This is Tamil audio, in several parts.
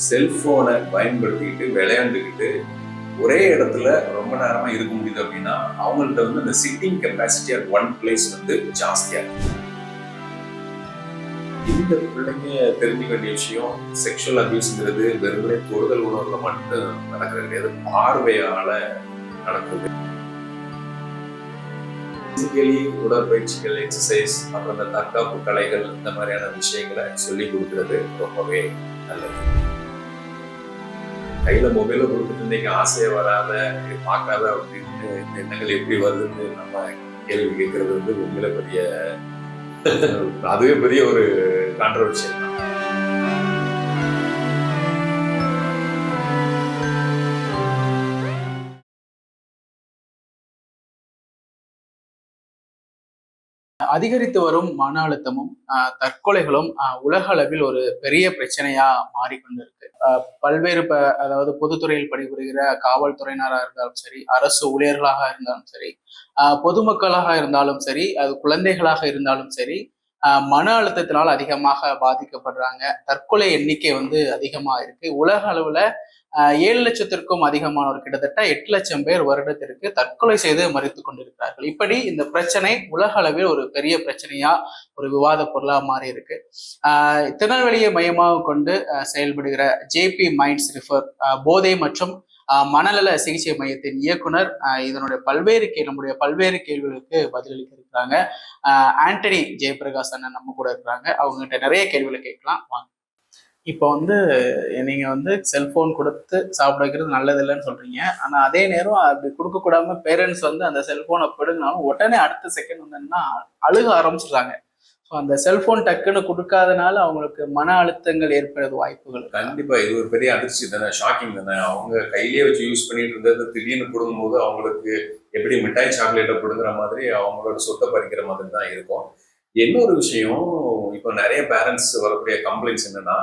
செல்போனை பயன்படுத்திக்கிட்டு விளையாண்டுக்கிட்டு ஒரே இடத்துல ரொம்ப நேரமா இருக்க முடியுது அப்படின்னா அவங்கள்ட்ட வந்து அந்த sitting capacity at one place வந்து ஜாஸ்தியா இருக்கு. இந்த பிள்ளைங்க தெரிஞ்சுக்க வேண்டிய விஷயம், செக்ஷுவல் அபியூஸ்ங்கிறது வெறுமனே தொடுதல் உணர்வுல மட்டும் நடக்கிறது கிடையாது, பார்வையால நடக்குது. பிசிக்கலி உடற்பயிற்சிகள், எக்ஸசைஸ், அப்புறம் இந்த தற்காப்பு கலைகள், இந்த மாதிரியான விஷயங்களை சொல்லி கொடுக்கறது ரொம்பவே நல்லது. கையில மொபைல கொடுத்துட்டு இன்னைக்கு ஆசையை வராத, பார்க்காத அப்படின்னு இந்த எண்ணங்கள் எப்படி வருதுன்னு நம்ம கேள்வி கேட்கறது வந்து உண்மையில பெரிய அதுவே பெரிய ஒரு கான்ட்ரவர்ஷியல் தான். அதிகரித்து வரும் மன அழுத்தமும் தற்கொலைகளும் உலக அளவில் ஒரு பெரிய பிரச்சனையா மாறிக்கொண்டிருக்கு. பல்வேறு அதாவது பொதுத்துறையில் பணிபுரிகிற காவல்துறையினராக இருந்தாலும் சரி, அரசு ஊழியர்களாக இருந்தாலும் சரி, பொதுமக்களாக இருந்தாலும் சரி, அது குழந்தைகளாக இருந்தாலும் சரி, மன அழுத்தத்தினால் அதிகமாக பாதிக்கப்படுறாங்க. தற்கொலை எண்ணிக்கை வந்து அதிகமா இருக்கு. உலக அளவுல 7 லட்சத்திற்கும் அதிகமானோர், கிட்டத்தட்ட 8 லட்சம் பேர் வருடத்திற்கு தற்கொலை செய்து மறித்து கொண்டிருக்கிறார்கள். இப்படி இந்த பிரச்சனை உலக அளவில் ஒரு பெரிய பிரச்சனையா, ஒரு விவாத பொருளா மாறி இருக்கு. திருநெல்வேலியை மையமாக கொண்டு செயல்படுகிற ஜேபி மைண்ட்ஸ் ரிஃபர் போதை மற்றும் மனநல சிகிச்சை மையத்தின் இயக்குனர் இதனுடைய நம்முடைய பல்வேறு கேள்விகளுக்கு பதிலளிக்க இருக்கிறாங்க. ஆண்டனி ஜெயபிரகாஷ் அண்ணன் நம்ம கூட இருக்கிறாங்க. அவங்ககிட்ட நிறைய கேள்விகளை கேட்கலாம் வாங்க. இப்போ வந்து நீங்க வந்து செல்போன் கொடுத்து சாப்பிட வைக்கிறது நல்லது இல்லைன்னு சொல்றீங்க. ஆனா அதே நேரம் அப்படி கொடுக்க கூடாம பேரண்ட்ஸ் வந்து அந்த செல்போனை பிடுங்கினாலும் உடனே அடுத்த செகண்ட் வந்தோம்னா அழுக ஆரம்பிச்சிடுறாங்க. ஸோ அந்த செல்போன் டக்குன்னு கொடுக்காதனால அவங்களுக்கு மன அழுத்தங்கள் ஏற்படுறது வாய்ப்புகள். கண்டிப்பா இது ஒரு பெரிய அதிர்ச்சி தானே, ஷாக்கிங் தானே. அவங்க கையிலேயே வச்சு யூஸ் பண்ணிட்டு இருந்தது திடீர்னு கொடுக்கும் போது அவங்களுக்கு எப்படி மிட்டாய் சாக்லேட்டை பிடுங்குற மாதிரி அவங்களோட சொத்தை பறிக்கிற மாதிரி தான் இருக்கும். இன்னொரு விஷயம், இப்போ நிறைய பேரண்ட்ஸ் வரக்கூடிய கம்ப்ளைண்ட்ஸ் என்னன்னா,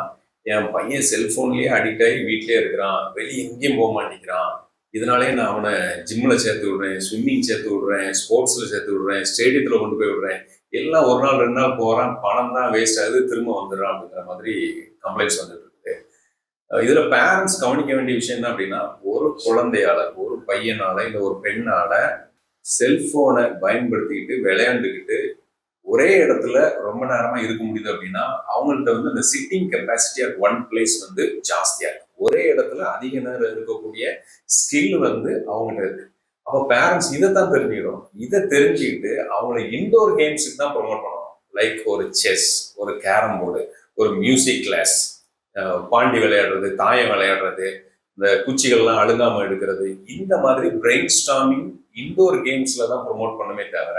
என் பையன் செல்போன்லயே அடிக்ட் ஆகி வீட்லயே இருக்கிறான், வெளியே எங்கேயும் போக மாட்டேங்கிறான், இதனாலே நான் அவனை ஜிம்ல சேர்த்து விடுறேன், ஸ்விம்மிங் சேர்த்து விடுறேன், ஸ்போர்ட்ஸ்ல சேர்த்து விடுறேன், ஸ்டேடியத்துல கொண்டு போய் விடுறேன், எல்லாம் ஒரு நாள் 2 நாள் போறான், பணம் தான் வேஸ்ட் ஆகுது, திரும்ப வந்துடுறான் அப்படிங்கிற மாதிரி கம்ப்ளைண்ட்ஸ் வந்துட்டு இருக்கு. இதுல பேரண்ட்ஸ் கவனிக்க வேண்டிய விஷயம் என்ன அப்படின்னா, ஒரு குழந்தையால, ஒரு பையனால இல்ல ஒரு பெண்ணால செல்போனை பயன்படுத்திக்கிட்டு விளையாண்டுக்கிட்டு ஒரே இடத்துல ரொம்ப நேரமா இருக்க முடியுது அப்படின்னா அவங்கள்ட்ட வந்து அந்த sitting capacity at one place வந்து ஜாஸ்தியா இருக்கு. ஒரே இடத்துல அதிக நேரம் இருக்கக்கூடிய ஸ்கில் வந்து அவங்கள்ட்ட இருக்கு. அப்போ பேரண்ட்ஸ் இதைத்தான் தெரிஞ்சுக்கணும். இதை தெரிஞ்சுக்கிட்டு அவங்கள இன்டோர் கேம்ஸுக்கு தான் ப்ரொமோட் பண்ணணும். லைக் ஒரு செஸ், ஒரு கேரம் போர்டு, ஒரு மியூசிக் கிளாஸ், பாண்டி விளையாடுறது, தாயம் விளையாடுறது, இந்த குச்சிகள்லாம் அழுகாம எடுக்கிறது, இந்த மாதிரி பிரெயின் ஸ்டார்மிங் இன்டோர் கேம்ஸ்ல தான் ப்ரொமோட் பண்ணுமே தவிர,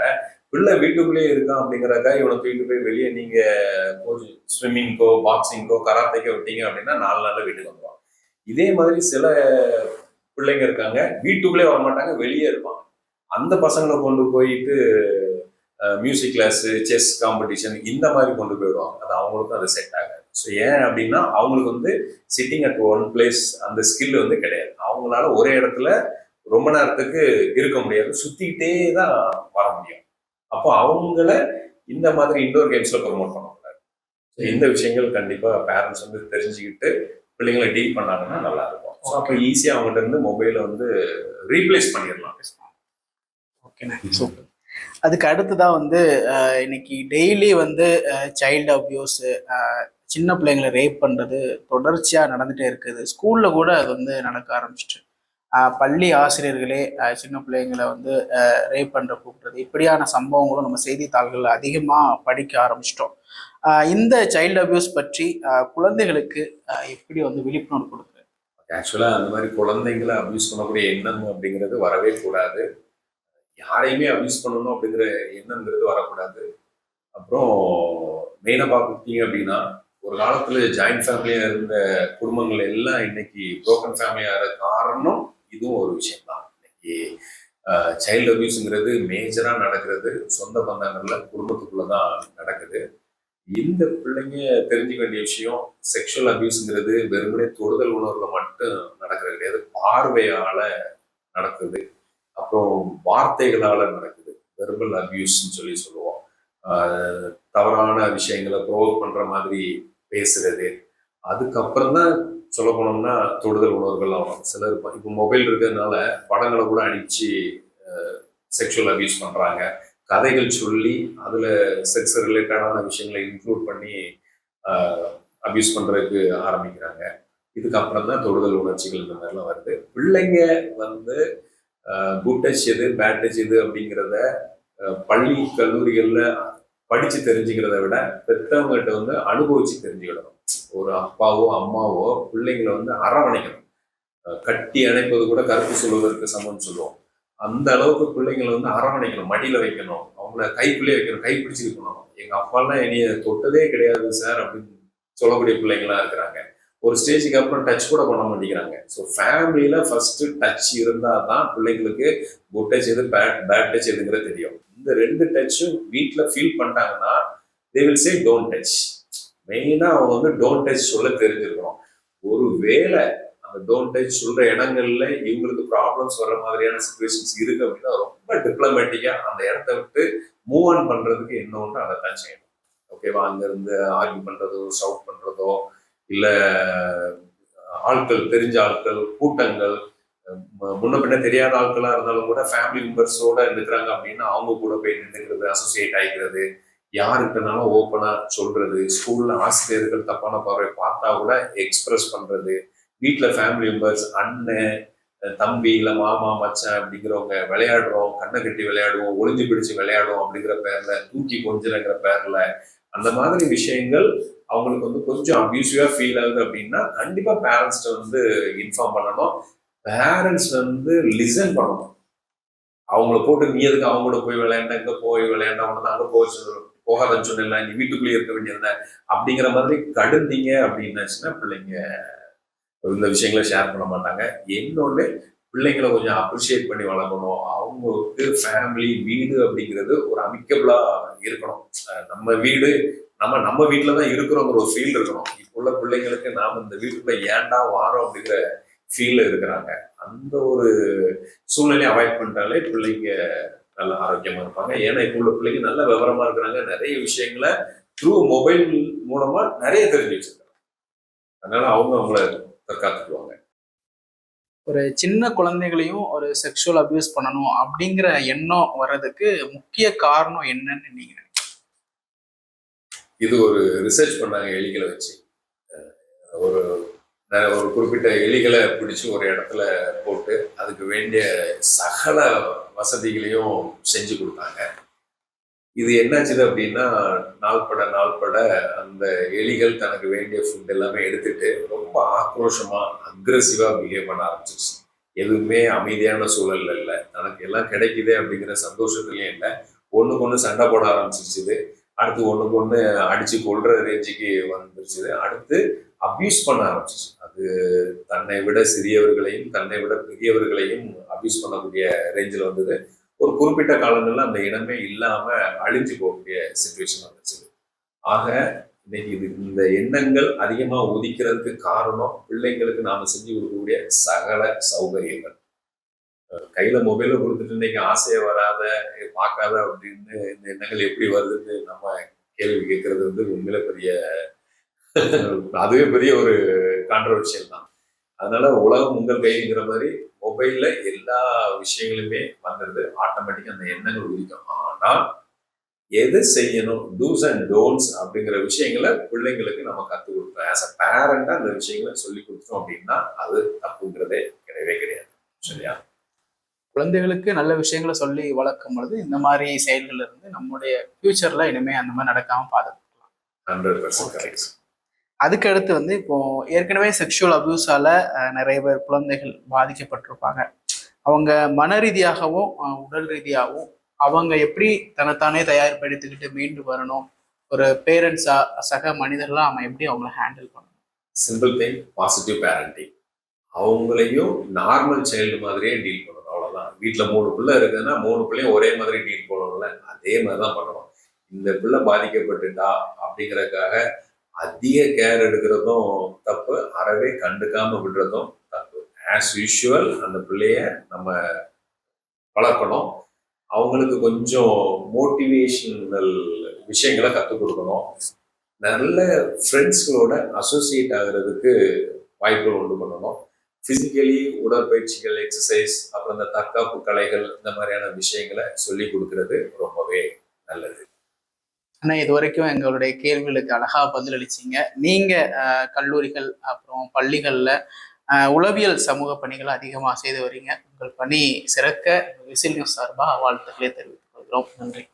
பிள்ளை வீட்டுக்குள்ளேயே இருக்கான் அப்படிங்கிறக்கா இவனை தூக்கிட்டு போய் வெளியே நீங்க ஸ்விம்மிங்கோ, பாக்ஸிங்கோ, கராத்தைக்கோ விட்டீங்க அப்படின்னா 4 நாள்ல வீட்டுக்கு வந்துடுவான். இதே மாதிரி சில பிள்ளைங்க இருக்காங்க, வீட்டுக்குள்ளே வரமாட்டாங்க, வெளியே இருப்பாங்க. அந்த பசங்களை கொண்டு போயிட்டு மியூசிக் கிளாஸ், செஸ் காம்படிஷன், இந்த மாதிரி கொண்டு போயிடுவாங்க. அது அவங்களுக்கும் அது செட் ஆகாது. ஸோ ஏன் அப்படின்னா அவங்களுக்கு வந்து சிட்டிங் அட் ஒன் பிளேஸ் அந்த ஸ்கில் வந்து கிடையாது. அவங்களால ஒரே இடத்துல ரொம்ப நேரத்துக்கு இருக்க முடியாது, சுத்திக்கிட்டே தான் வர முடியும். அப்போ அவங்கள இந்த மாதிரி இன்டோர் கேம்ஸ்ல ப்ரொமோட் பண்ணக்கூடாது. இந்த விஷயங்கள் கண்டிப்பா பேரண்ட்ஸ் வந்து தெரிஞ்சுக்கிட்டு பிள்ளைங்களை டீல் பண்ணாங்கன்னா நல்லா இருக்கும். அப்போ ஈஸியா அவங்ககிட்ட இருந்து மொபைலை வந்து ரீப்ளேஸ் பண்ணிடலாம். ஓகேண்ணா, சூப்பர். அதுக்கு அடுத்துதான் வந்து இன்னைக்கு டெய்லி வந்து சைல்டு அபியூஸ், சின்ன பிள்ளைங்களை ரேப் பண்றது தொடர்ச்சியா நடந்துட்டே இருக்குது. ஸ்கூல்ல கூட அது வந்து நடக்க ஆரம்பிச்சிட்டு, பள்ளி ஆசிரியர்களே சின்ன பிள்ளைங்களை வந்து ரேப் பண்ற கூப்பிடுறது, இப்படியான சம்பவங்களும் நம்ம செய்தித்தாள்கள் அதிகமா படிக்க ஆரம்பிச்சிட்டோம். இந்த சைல்டு அபியூஸ் பற்றி குழந்தைகளுக்கு எப்படி வந்து விழிப்புணர்வு கொடுக்குறது? ஆக்சுவலா அந்த மாதிரி குழந்தைங்களை அபியூஸ் பண்ணக்கூடிய எண்ணம் அப்படிங்கிறது வரவே கூடாது. யாரையுமே அபியூஸ் பண்ணணும் அப்படிங்கிற எண்ணம்ங்கிறது வரக்கூடாது. அப்புறம் மெயினாக பார்த்துட்டீங்க அப்படின்னா, ஒரு காலத்துல ஜாயிண்ட் ஃபேமிலியா இருந்த குடும்பங்கள் எல்லாம் இன்னைக்கு புரோக்கன் ஃபேமிலியா காரணம் இதுவும் ஒரு விஷயம் தான். இன்னைக்கு சைல்டு அபியூஸுங்கிறது மேஜரா நடக்கிறது சொந்த பந்தங்கள்ல, குடும்பத்துக்குள்ளதான் நடக்குது. இந்த பிள்ளைங்க தெரிஞ்சுக்க வேண்டிய விஷயம், செக்ஷுவல் அபியூஸுங்கிறது வெறுமனே தொடுதல் உணர்வுல மட்டும் நடக்கிறது கிடையாது, பார்வையால நடக்குது, அப்புறம் வார்த்தைகளால நடக்குது, வெர்பல் அபியூஸ்ன்னு சொல்லுவோம். தவறான விஷயங்களை ப்ரோவோக் பண்ற மாதிரி பேசுறது, அதுக்கப்புறம் தான் சொல்ல போனோம்னா தொடுதல் உணர்வுகள் ஆகும். சிலர் இப்போ மொபைல் இருக்கிறதுனால படங்களை கூட அனுப்பிச்சு செக்ஷுவல் அபியூஸ் பண்றாங்க. கதைகள் சொல்லி அதுல செக்ஸ் ரிலேட்டடான விஷயங்களை இன்க்ளூட் பண்ணி அபியூஸ் பண்றதுக்கு ஆரம்பிக்கிறாங்க. இதுக்கப்புறம் தான் தொடுதல் உணர்ச்சிகள் இந்த மாதிரிலாம் வருது. பிள்ளைங்க வந்து குட் டச் எது பேட் டச் எது அப்படிங்கிறத பள்ளி கல்லூரிகள்ல படிச்சு தெரிஞ்சுக்கிறத விட பெற்றவங்ககிட்ட வந்து அனுபவிச்சு தெரிஞ்சுக்கிடணும். ஒரு அப்பாவோ அம்மாவோ பிள்ளைங்களை வந்து அரவணைக்கணும். கட்டி அணைப்பது கூட கருத்து சொல்வதற்கு சமம்னு சொல்லுவோம். அந்த அளவுக்கு பிள்ளைங்களை வந்து அரவணைக்கணும், மடியில வைக்கணும், அவங்கள கைக்குள்ளே வைக்கணும், கை பிடிச்சிருக்கணும். எங்க அப்பாலாம் என்னைய தொட்டதே கிடையாது சார் அப்படின்னு சொல்லக்கூடிய பிள்ளைங்களா இருக்கிறாங்க. ஒரு ஸ்டேஜுக்கு அப்புறம் டச் கூட பண்ண மாட்டேங்கிறாங்க. ஸோ ஃபேமிலியில ஃபர்ஸ்ட் டச் இருந்தால் தான் பிள்ளைங்களுக்கு குட் டச் எது பேட் டச் எதுங்கிறது தெரியும். இந்த 2 டச்சும் வீட்டில் ஃபீல் பண்ணிட்டாங்கன்னா they will say don't touch. மெயினா அவங்க வந்து டோன்ட் டச் சொல்ல தெரிஞ்சிருக்கணும். ஒரு வேளை அந்த டோன்ட் டச் சொல்ற இடங்கள்ல இவங்களுக்கு ப்ராப்ளம்ஸ் வர மாதிரியான சுச்சுவேஷன்ஸ் இருக்கு அப்படின்னா ரொம்ப டிப்ளமேட்டிக்கா அந்த இடத்த விட்டு மூவ் ஆன் பண்றதுக்கு என்ன ஒன்று அதை தான் செய்யணும். ஓகேவா? அங்க இருந்து ஆர்கியூ பண்றதோ ஷவுட் பண்றதோ இல்ல ஆட்கள் தெரிஞ்ச ஆட்கள் கூட்டங்கள் முன்ன பின்ன தெரியாத ஆட்களா இருந்தாலும் கூட ஃபேமிலி மெம்பர்ஸோட இருக்கிறாங்க அப்படின்னா அவங்க கூட போய் நின்றுக்கிறது, அசோசியேட் ஆகிக்கிறது, யாருக்குனாலும் ஓப்பனா சொல்றது, ஸ்கூல்ல ஆசிரியர்கள் தப்பான பார்வை பார்த்தா கூட எக்ஸ்பிரஸ் பண்றது, வீட்டுல ஃபேமிலி மெம்பர்ஸ் அண்ணன் தம்பி இல்ல மாமா மச்சான் அப்படிங்கிறவங்க விளையாடுறோம், கண்ணை கட்டி விளையாடுவோம், ஒளிஞ்சு பிடிச்சு விளையாடுவோம் அப்படிங்கிற பேர்ல, தூக்கி கொஞ்சிறங்கிற பேர்ல, அந்த மாதிரி விஷயங்கள் அவங்களுக்கு வந்து கொஞ்சம் அபியூசிவா ஃபீல் ஆகுது அப்படின்னா கண்டிப்பா பேரண்ட்ஸ்ட வந்து இன்ஃபார்ம் பண்ணணும். பேரண்ட்ஸ் வந்து லிசன் பண்ணணும். அவங்கள போட்டு நீ எதுக்கு அவங்க கூட போய் விளையாண்டா, இங்க போய் விளையாண்டா, அவனை அங்க போகாதன்னு சொன்ன, நீ வீட்டுக்குள்ளேயே இருக்க வேண்டியது அப்படிங்கிற மாதிரி கடுந்தீங்க அப்படின்னாச்சுன்னா பிள்ளைங்க இந்த விஷயங்களை ஷேர் பண்ண மாட்டாங்க. இன்னொன்று, பிள்ளைங்களை கொஞ்சம் அப்ரிஷியேட் பண்ணி வளர்க்கணும். அவங்களுக்கு ஃபேமிலி வீடு அப்படிங்கிறது ஒரு அமிக்கபிளா இருக்கணும். நம்ம வீடு நம்ம வீட்டுல தான் இருக்கிறோங்கிற ஒரு ஃபீல் இருக்கணும். இப்போ உள்ள பிள்ளைங்களுக்கு நாம இந்த வீட்டுக்குள்ள ஏன்டா வாரோம் அப்படிங்கிற ஃபீல்ல இருக்கிறாங்க. அந்த ஒரு சூழ்நிலையை அவாய்ட் பண்ணிட்டாலே பிள்ளைங்க நல்ல ஆரோக்கியமா இருப்பாங்க. ஏன்னா இப்போ உள்ள பிள்ளைங்க நல்ல விவரமா இருக்கிறாங்க. நிறைய விஷயங்களை த்ரூ மொபைல் மூலமா நிறைய தெரிஞ்சு வச்சிருக்காங்க. அதனால அவங்கள தற்காத்துக்குவாங்க. ஒரு சின்ன குழந்தைகளையும் ஒரு செக்ஷுவல் அபியூஸ் பண்ணணும் அப்படிங்கிற எண்ணம் வர்றதுக்கு முக்கிய காரணம் என்னன்னு நீங்க நினைக்கிறீங்க? இது ஒரு ரிசர்ச் பண்ணாங்க எலிகளை வச்சு. ஒரு ஒரு குறிப்பிட்ட எலிகளை பிடிச்சி ஒரு இடத்துல போட்டு அதுக்கு வேண்டிய சகல வசதிகளையும் செஞ்சு கொடுத்தாங்க. இது என்னாச்சுது அப்படின்னா நாள்பட அந்த எலிகள் தனக்கு வேண்டிய ஃபுட் எல்லாமே எடுத்துட்டு ரொம்ப ஆக்ரோஷமா அக்ரெசிவா பிஹேவ் பண்ண ஆரம்பிச்சிருச்சு. எதுவுமே அமைதியான சூழல்ல இல்லை, தனக்கு எல்லாம் கிடைக்குது அப்படிங்கிற சந்தோஷத்துலயும் இல்லை, ஒண்ணுக்கு ஒண்ணு சண்டை போட ஆரம்பிச்சிருச்சுது. அடுத்து ஒண்ணுக்கு ஒண்ணு அடிச்சு கொள்ற ரேஞ்சுக்கு வந்துருச்சுது. அடுத்து அபியூஸ் பண்ண ஆரம்பிச்சிச்சு. அது தன்னை விட சிறியவர்களையும் தன்னை விட பெரியவர்களையும் அபியூஸ் பண்ணக்கூடிய ரேஞ்சில் வந்தது. ஒரு குறிப்பிட்ட காலங்கள்ல அந்த இனமே இல்லாம அழிஞ்சு போகக்கூடிய சிச்சுவேஷன் வந்துச்சு. ஆக இன்னைக்கு இந்த எண்ணங்கள் அதிகமா உதிக்கிறதுக்கு காரணம் பிள்ளைங்களுக்கு நாம செஞ்சு கொடுக்கக்கூடிய சகல சௌகரியங்கள். கையில மொபைல கொடுத்துட்டு இன்னைக்கு ஆசையை வராத பார்க்காத அப்படின்னு இந்த எண்ணங்கள் எப்படி வருதுன்னு நம்ம கேள்வி கேட்கறது வந்து உண்மையில பெரிய அதுவே பெரிய ஒரு கான்ட்ரவர்ஷியல் தான். அதனால உலகம் உங்கள் கைங்கிற மாதிரி மொபைல்ல எல்லா விஷயங்களுமே வந்துடுது. ஆட்டோமேட்டிக்கா அந்த எண்ணங்கள் உதிக்கும். ஆனா எது செய்யணும், டூஸ் அண்ட் டோன்ட்ஸ் அப்படிங்கிற விஷயங்களை பிள்ளைங்களுக்கு நம்ம கற்றுக் கொடுத்தோம். ஆஸ் அ பேரண்டா அந்த விஷயங்களை சொல்லி கொடுத்தோம் அப்படின்னா அது தப்புங்கிறதே கிடையவே கிடையாது. சரியா? குழந்தைகளுக்கு நல்ல விஷயங்களை சொல்லி வளர்க்கும் பொழுது இந்த மாதிரி செயல்கள் இருந்து நம்முடைய ஃபியூச்சர்ல இனிமே அந்த மாதிரி நடக்காம பாதுகாக்கலாம். 100% கரெக்ட். அதுக்கு அடுத்து வந்து இப்போ ஏற்கனவே செக்ஷுவல் அபியூஸால நிறைய பேர் குழந்தைகள் பாதிக்கப்பட்டிருப்பாங்க. அவங்க மன ரீதியாகவும் உடல் ரீதியாகவும் அவங்க எப்படி தன்னைத்தானே தயார்படுத்திக்கிட்டு மீண்டு வரணும், ஒரு பேரண்ட்ஸா சக மனிதர்களா அவன் எப்படி அவங்கள ஹேண்டில் பண்ணணும்? Simple thing, positive parenting. அவங்களையும் நார்மல் சைல்டு மாதிரியே டீல் பண்ணணும். அவ்வளவுதான். வீட்டுல 3 பிள்ளை இருக்குதுன்னா 3 பிள்ளையும் ஒரே மாதிரி டீல் பண்ணணும்ல, அதே மாதிரிதான் பண்ணணும். இந்த பிள்ளை பாதிக்கப்பட்டுட்டா அப்படிங்கறதுக்காக அதிக கேர் எடுக்கிறதும் தப்பு, அறவே கண்டுக்காம விடுறதும் தப்பு. ஆஸ் யூஷுவல் அந்த பிள்ளைய நம்ம வளர்க்கணும். அவங்களுக்கு கொஞ்சம் மோட்டிவேஷனல் விஷயங்களை கற்றுக் கொடுக்கணும். நல்ல ஃப்ரெண்ட்ஸ்களோட அசோசியேட் ஆகிறதுக்கு வாய்ப்புகள் உண்டு பண்ணணும். பிசிக்கலி உடற்பயிற்சிகள், எக்ஸசைஸ், அப்புறம் இந்த தற்காப்பு கலைகள், இந்த மாதிரியான விஷயங்களை சொல்லி கொடுக்கறது ரொம்பவே நல்லது. ஆனா இது வரைக்கும் எங்களுடைய கேள்விகளுக்கு அழகா பதிலளிச்சீங்க. நீங்க கல்லூரிகள் அப்புறம் பள்ளிகள்ல உளவியல் சமூக பணிகளை அதிகமா செய்து வரீங்க. உங்கள் பணி சிறக்க விசில் நியூஸ் சார்பாக வாழ்த்துக்களை தெரிவித்துக் கொள்கிறோம். நன்றி.